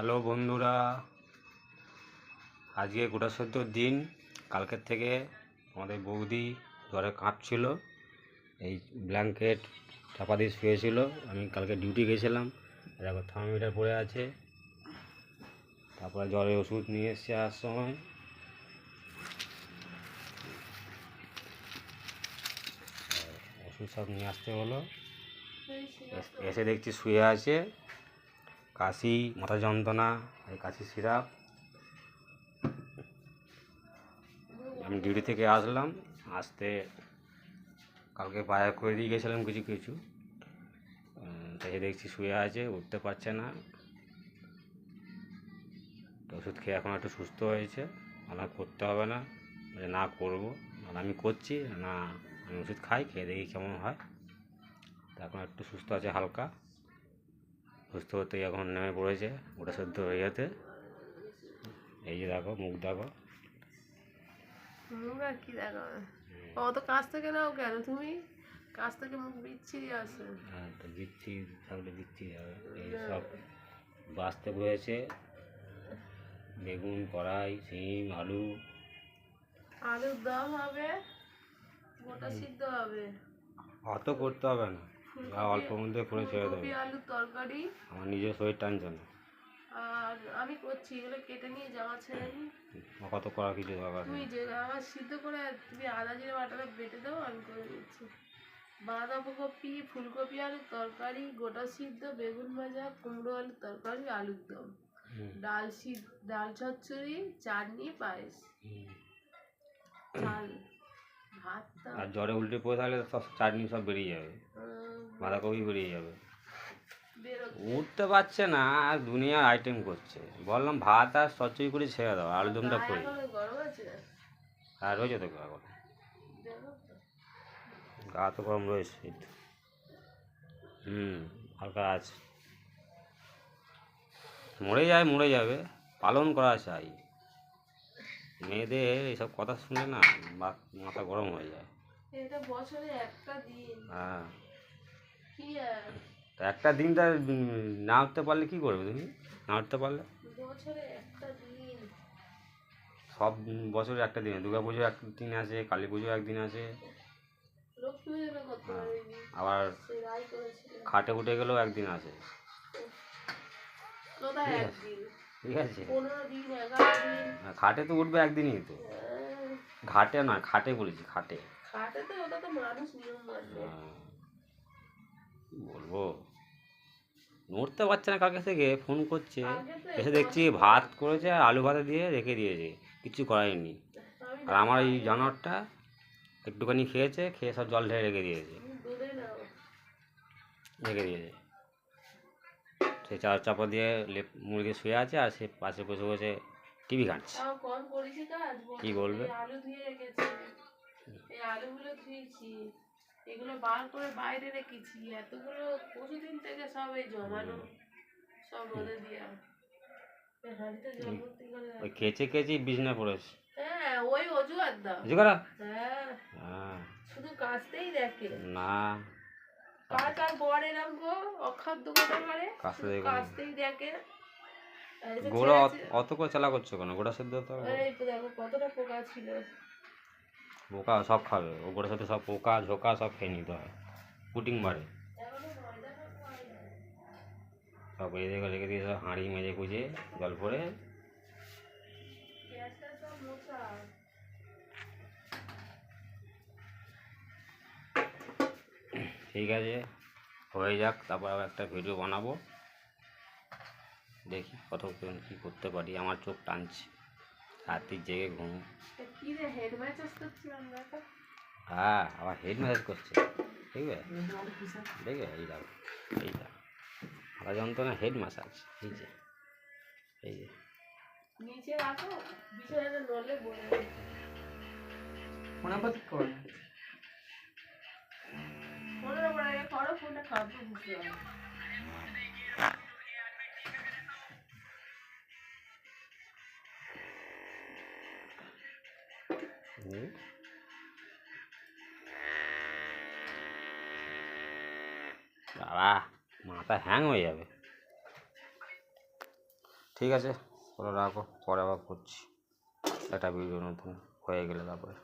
Hello বন্ধুরা, আজকে গোটা সদ্যর দিন। কালকের থেকে আমাদের বৌদি জ্বরে কাঁপছিল, এই ব্ল্যাঙ্কেট চাপা দিয়ে শুয়েছিল। আমি কালকে ডিউটি গেছিলাম, দেখো থার্মোমিটার পড়ে আছে। তারপরে জ্বরের ওষুধ নিয়ে এসছে আসার সময়। ওষুধ সব নিয়ে আসতে হলো, এসে দেখছি শুয়ে আছে, কাশি, মাথা যন্ত্রণা, এই কাশি সিরাপ। আমি ডিউটি থেকে আসলাম, আসতে কালকে বাজার করে দিয়ে গেছিলাম কিছু কিছু, তাই দেখছি শুয়ে আছে, উঠতে পারছে না। তো ওষুধ খেয়ে এখন একটু সুস্থ হয়েছে। আমার করতে হবে না, না করবো, আমি করছি না, আমি ওষুধ খাই, খেয়ে দেখি কেমন হয়। তো এখন একটু সুস্থ আছে, হালকা সুস্থ হতেই এখন নেমে পড়েছে ওটা সদ্য হয়ে যেতে। এই যে দেখো, মুখ দেখো। মুখ আর কি দেখাবে? অত কাছ থেকে নাও কেন তুমি? কাছ থেকে মুখ বিচ্ছিরি আছে। হ্যাঁ, তো দিচ্ছি, থাকলে দিচ্ছি হবে। এই সব বাঁচতে বসেছে, বেগুন, কড়াই, শিম, আলু। আলুর দম হবে, গোটা সিদ্ধ হবে, অত করতে হবে না, যা অল্প মধ্যে করে ছেড়ে দেবে। ফুলকপি আলুর তরকারি। আমার নিজের শরীর টানছে না। আর আমি করছি এগুলো, কেটে নিয়ে জামা ছেড়ে নি। কত করা কিছু দরকার তুমি নেই। যে আমার সিদ্ধ করে তুমি আদা জিরে বাটাটা বেটে দাও, আমি করে দিচ্ছি। বাঁধাকপি, ফুলকপি আলুর তরকারি, গোটা সিদ্ধ, বেগুন ভাজা, কুমড়ো আলুর তরকারি, আলুর দম, ডাল চচ্চড়ি, চাটনি, পায়েস, চাল, ভাত। আর জ্বরে উল্টে পড়ে থাকলে সব চাটনি সব বেরিয়ে যাবে, বাঁধাকপি বেরিয়ে যাবে। উঠতে পারছে না, আর দুনিয়ার আইটেম করছে। বললাম ভাত আর চচ্চড়ি করে ছেড়ে দাও, আলুদমটা করি। গরম আছে আর রয়েছে তো এখন, গা তো গরম রয়েছে। হালকা আছে। মরে যাবে, পালন করা চাই। মেয়েদের এইসব কথা শুনলে না মাথা গরম হয়ে যায়। এটা বছরে একটা দিন। হ্যাঁ, কি তা একটা দিন তার না উঠতে পারলে কি করবে তুমি? না উঠতে পারলে বছরে একটা দিন। সব বছরে একটা দিন, দুর্গা পুজো একদিন আছে, কালী পুজো একদিন আছে, লক্ষ্মী পুজোটা করতে পারিনি, আবার রাই করেছিল। খাটে উঠে গেলেও একদিন আছে। কোথায় একদিন? ঠিক আছে, 15 দিন, 11 দিন। খাটে তো উঠবে একদিনই তো। ঘাটে না, খাটে বলেছি, খাটে। খাটে তো ওটা তো মানুষ নিয়ম মানবে। বলবো, নড়তে পারছে না, কালকে থেকে ফোন করছে, এসে দেখছি ভাত করেছে আর আলু ভাতে দিয়ে রেখে দিয়েছে, কিছু করায়নি। আর আমার এই জানোয়ারটা একটুখানি খেয়েছে, খেয়ে সব জল ঢেলে রেখে দিয়েছে। সে চাপা দিয়ে মুরগি শুয়ে আছে, আর সে পাশে বসে বসে টিভি ঘাঁটছে। কি বলবে? আলু ধুয়ে রেখেছি, এই আলুগুলো ধুয়েছি, এগুলো বার করে বাইরে রেখেছি, এতগুলো পরশুদিন থেকে সব এই জমানো, সব রোদে দিয়া। ওই কেচে কেচে বিছনা পড়েছে। হ্যাঁ, ওই অজুহাত দাও। হ্যাঁ, শুধু কাচতেই দেখে না, কাজ আর বর এরম গো, অখাদ্য করতে পারে, কাচতেই দেখে। গোড়া অত করে চালা করছো কেন? গোড়া সেদ্ধ তো এই তো দেখো কতটা পোকা ছিল। পোকা সব খাবে, ও গোড়ার সাথে সব পোকা ঝোঁকা সব খেয়ে নিতে হয়, পুটিং মারে সব। এই দেখে রেখে দিয়ে সব হাঁড়ি মেজে কুজে জল পরে। ঠিক আছে, হয়ে যাক, তারপর আবার একটা ভিডিও বানাবো, দেখি কত কী করতে পারি। আমার চোখ টানছে, রাত্রি জেগে ঘুম। হ্যাঁ, আবার হেড ম্যাসাজ করছে, দেখবে দেখবে, এই দেখো, এই দেখো, মাথা যন্ত্রণা হেড ম্যাসাজ। এই যে, এই যে নিচে রাখো, বিছানাটা নড়লে বলে মনে করো, ফোনটা খাবো বুঝতে হবে। বাবা, মাথা হ্যাং হয়ে যাবে। ঠিক আছে, চলো রাখো, পরে আবার করছি একটা ভিডিও নতুন হয়ে গেলে তারপরে।